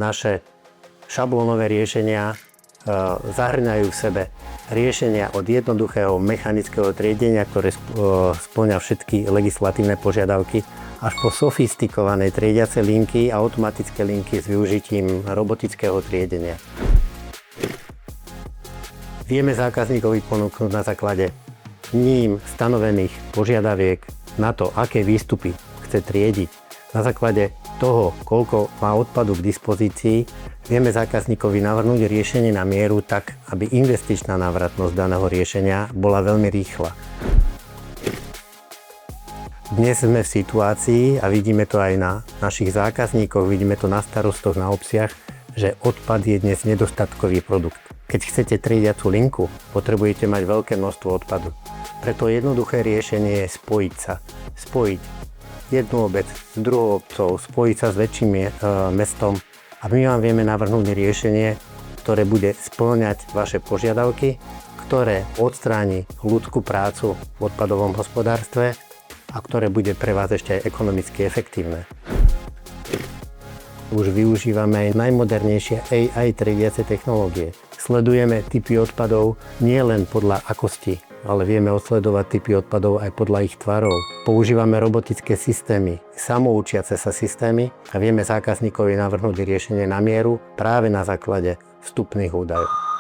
naše šablónové riešenia zahŕňajú v sebe riešenia od jednoduchého mechanického triedenia, ktoré spĺňa všetky legislatívne požiadavky, až po sofistikované triediace linky a automatické linky s využitím robotického triedenia. Vieme zákazníkovi ponúknuť na základe ním stanovených požiadaviek na to, aké výstupy chce triediť. Na základe toho, koľko má odpadu k dispozícii, vieme zákazníkovi navrhnúť riešenie na mieru tak, aby investičná návratnosť daného riešenia bola veľmi rýchla. Dnes sme v situácii, a vidíme to aj na našich zákazníkoch, vidíme to na starostoch, na obciach, že odpad je dnes nedostatkový produkt. Keď chcete triediacu linku, potrebujete mať veľké množstvo odpadu. Preto jednoduché riešenie je spojiť sa. Spojiť jednu obec s druhou obcou, spojiť sa s väčším mestom a my vám vieme navrhnúť riešenie, ktoré bude spĺňať vaše požiadavky, ktoré odstráni ľudskú prácu v odpadovom hospodárstve a ktoré bude pre vás ešte aj ekonomicky efektívne. Už využívame aj najmodernejšie AI triediace technológie. Sledujeme typy odpadov nie len podľa akosti, ale vieme odsledovať typy odpadov aj podľa ich tvarov. Používame robotické systémy, samoučiace sa systémy a vieme zákazníkovi navrhnúť riešenie na mieru práve na základe vstupných údajov.